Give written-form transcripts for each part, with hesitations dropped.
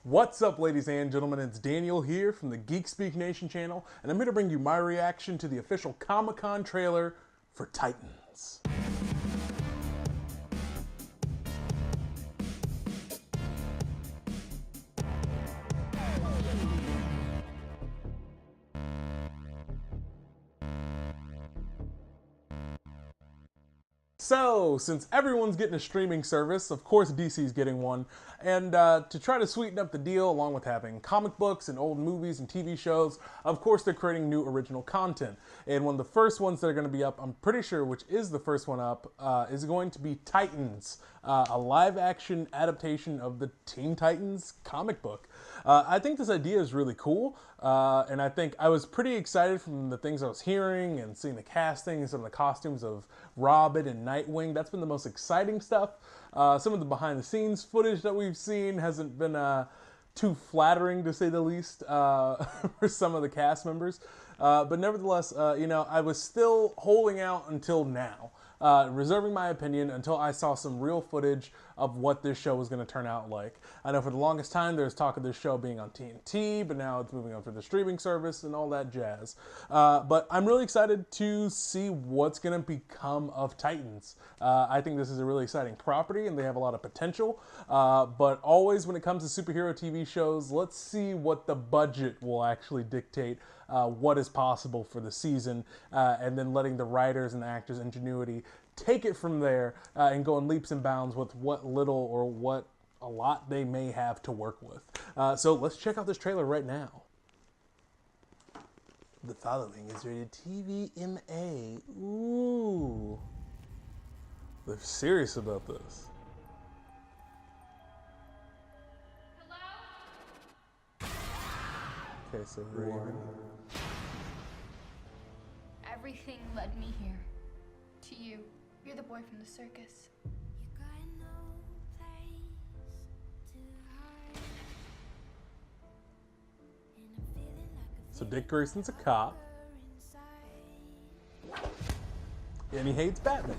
What's up, ladies and gentlemen? It's Daniel here from the Geek Speak Nation channel, and I'm here to bring you my reaction to the official Comic-Con trailer for Titans. So, since everyone's getting a streaming service, of course DC's getting one, and to try to sweeten up the deal, along with having comic books and old movies and TV shows, of course they're creating new original content. And one of the first ones that are going to be up, I'm pretty sure, which is the first one up, is going to be Titans, a live-action adaptation of the Teen Titans comic book. I think this idea is really cool, and I think I was pretty excited from the things I was hearing and seeing the casting and some of the costumes of Robin and Nightwing. That's been the most exciting stuff. Some of the behind-the-scenes footage that we've seen hasn't been too flattering, to say the least, for some of the cast members. But nevertheless, I was still holding out until now. Reserving my opinion until I saw some real footage of what this show was going to turn out like. I know for the longest time there's talk of this show being on TNT, but now it's moving on for the streaming service and all that jazz. But I'm really excited to see what's going to become of Titans. I think this is a really exciting property and they have a lot of potential. But always when it comes to superhero TV shows, let's see what the budget will actually dictate what is possible for the season, and then letting the writers and the actors' ingenuity take it from there and go in leaps and bounds with what little or what a lot they may have to work with. So let's check out this trailer right now. The following is rated TVMA. Ooh. They're serious about this. Okay, so Raven. Everything led me here. To you. You're the boy from the circus. You got no place to hide. And I'm feeling like So Dick Grayson's a cop. And he hates Batman.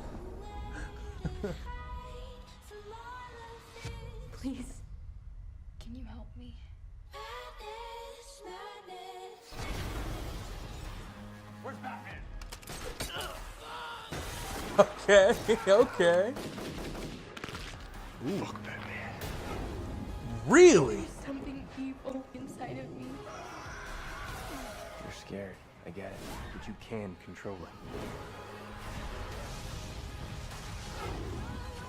Please. Can you help me? Where's Batman? Okay, okay. Ooh. Fuck Batman. Really? There's something evil inside of me. You're scared. I get it. But you can control it.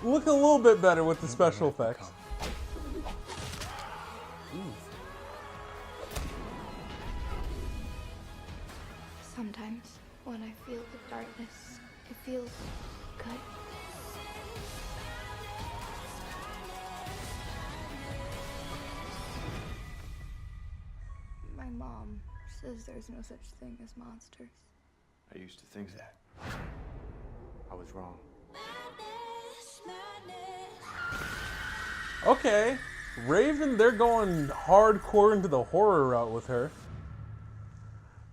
Look a little bit better with the special effects. Sometimes when I feel the darkness, it feels good. My mom says there's no such thing as monsters. I used to think that. I was wrong. Okay. Raven, they're going hardcore into the horror route with her.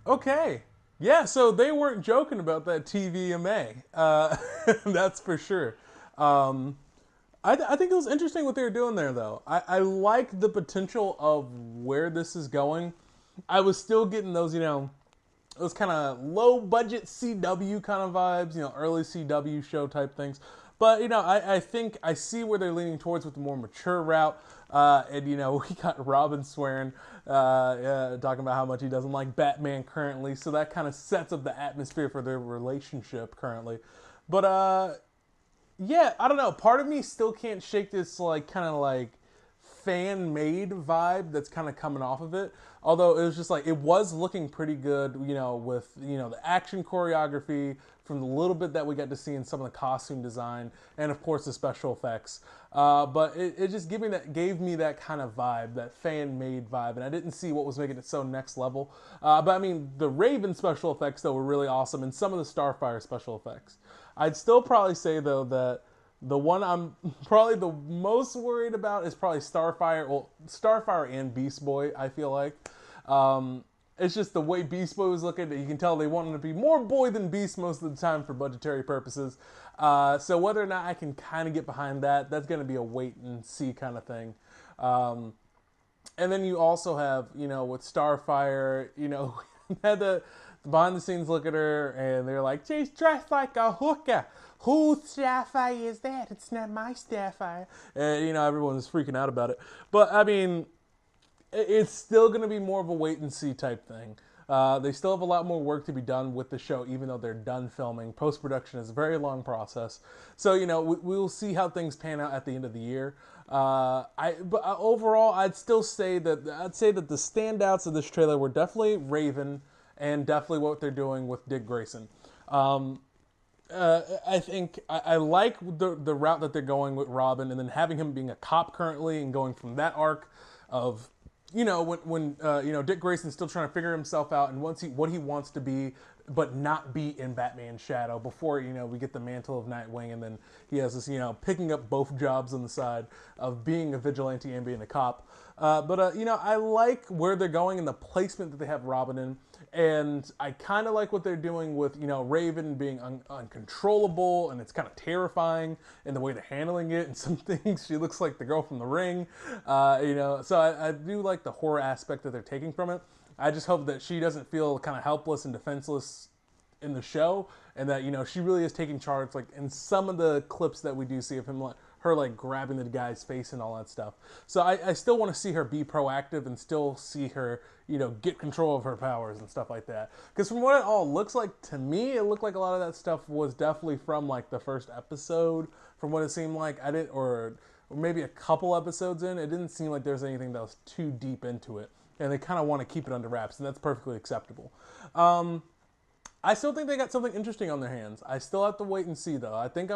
Okay. Yeah, so they weren't joking about that TVMA. That's for sure. I think it was interesting what they were doing there, though. I like the potential of where this is going. I was still getting those, those kind of low-budget CW kind of vibes, early CW show type things. But, I think I see where they're leaning towards with the more mature route. And, we got Robin swearing, talking about how much he doesn't like Batman currently. So that kind of sets up the atmosphere for their relationship currently. But, yeah, I don't know. Part of me still can't shake this, fan-made vibe that's kind of coming off of it. Although it was just it was looking pretty good, with, the action choreography from the little bit that we got to see in some of the costume design and, of course, the special effects. But it just gave me that kind of vibe, that fan-made vibe, and I didn't see what was making it so next level. But, I mean, the Raven special effects, though, were really awesome, and some of the Starfire special effects. I'd still probably say, though, that the one I'm probably the most worried about is probably Starfire. Well, Starfire and Beast Boy, I feel like. It's just the way Beast Boy was looking. You can tell they wanted to be more boy than Beast most of the time for budgetary purposes. So whether or not I can kind of get behind that, that's going to be a wait and see kind of thing. And then you also have, with Starfire, had the behind the scenes look at her and they're like, she's dressed like a hooker. Whose Starfire is that? It's not my Starfire. And, everyone's freaking out about it. But, I mean, it's still going to be more of a wait and see type thing. They still have a lot more work to be done with the show, even though they're done filming. Post-production is a very long process. So, we'll see how things pan out at the end of the year. But overall, I'd say that the standouts of this trailer were definitely Raven and definitely what they're doing with Dick Grayson. I think I like the route that they're going with Robin, and then having him being a cop currently and going from that arc of when Dick Grayson's still trying to figure himself out and what he wants to be, but not be in Batman's shadow before, we get the mantle of Nightwing, and then he has this, picking up both jobs on the side of being a vigilante and being a cop. But I like where they're going and the placement that they have Robin in. And I kind of like what they're doing with, Raven being uncontrollable, and it's kind of terrifying in the way they're handling it. And some things, she looks like the girl from The Ring, So I do like the horror aspect that they're taking from it. I just hope that she doesn't feel kind of helpless and defenseless in the show, and that, she really is taking charge, like in some of the clips that we do see of her grabbing the guy's face and all that stuff. So I still want to see her be proactive and still see her, get control of her powers and stuff like that. Because from what it all looks like, to me, it looked like a lot of that stuff was definitely from the first episode, from what it seemed like. Or maybe a couple episodes in, it didn't seem like there was anything that was too deep into it. And they kind of want to keep it under wraps, and that's perfectly acceptable. I still think they got something interesting on their hands. I still have to wait and see, though. I think I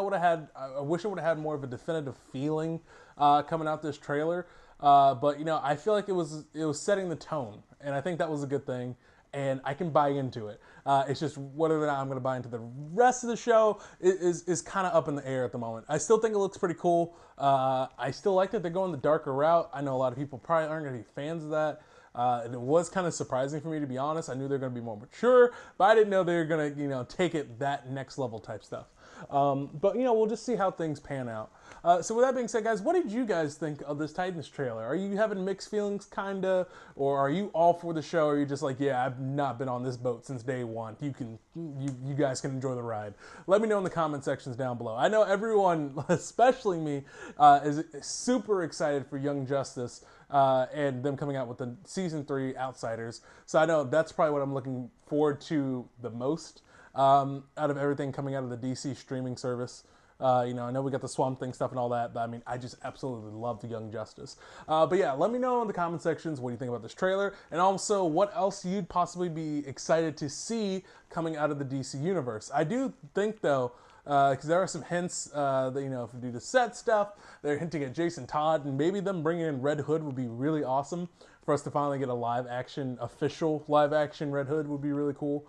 wish I would have had more of a definitive feeling coming out this trailer. But I feel like it was setting the tone, and I think that was a good thing. And I can buy into it. It's just whether or not I'm going to buy into the rest of the show is kind of up in the air at the moment. I still think it looks pretty cool. I still like that they're going the darker route. I know a lot of people probably aren't going to be fans of that. And it was kind of surprising for me, to be honest. I knew they were going to be more mature, but I didn't know they were going to, take it that next level type stuff. But, we'll just see how things pan out. So with that being said, guys, what did you guys think of this Titans trailer? Are you having mixed feelings, kind of? Or are you all for the show? Or are you just like, yeah, I've not been on this boat since day one. You guys can enjoy the ride. Let me know in the comment sections down below. I know everyone, especially me, is super excited for Young Justice and them coming out with the Season 3 Outsiders. So I know that's probably what I'm looking forward to the most out of everything coming out of the DC streaming service. I know we got the Swamp Thing stuff and all that, but I mean, I just absolutely love the Young Justice. But yeah, let me know in the comment sections what you think about this trailer, and also what else you'd possibly be excited to see coming out of the DC universe. I do think, though, because there are some hints that, if we do the set stuff, they're hinting at Jason Todd, and maybe them bringing in Red Hood would be really awesome for us to finally get a official live action Red Hood would be really cool.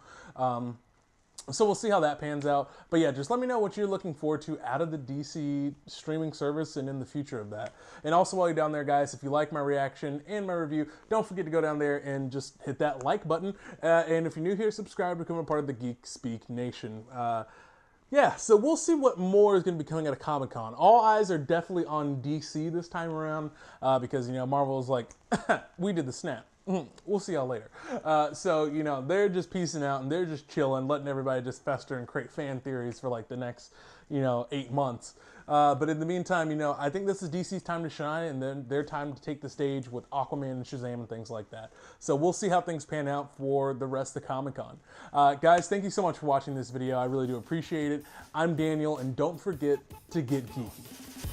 So we'll see how that pans out. But yeah, just let me know what you're looking forward to out of the DC streaming service and in the future of that. And also while you're down there, guys, if you like my reaction and my review, don't forget to go down there and just hit that like button. And if you're new here, subscribe to become a part of the Geek Speak Nation. Yeah, so we'll see what more is going to be coming out of Comic-Con. All eyes are definitely on DC this time around because, Marvel's like, we did the snap. We'll see y'all later. So, they're just peacing out and they're just chilling, letting everybody just fester and create fan theories for the next, 8 months. But in the meantime, I think this is DC's time to shine, and then their time to take the stage with Aquaman and Shazam and things like that. So we'll see how things pan out for the rest of Comic-Con. Guys, thank you so much for watching this video. I really do appreciate it. I'm Daniel, and don't forget to get geeky.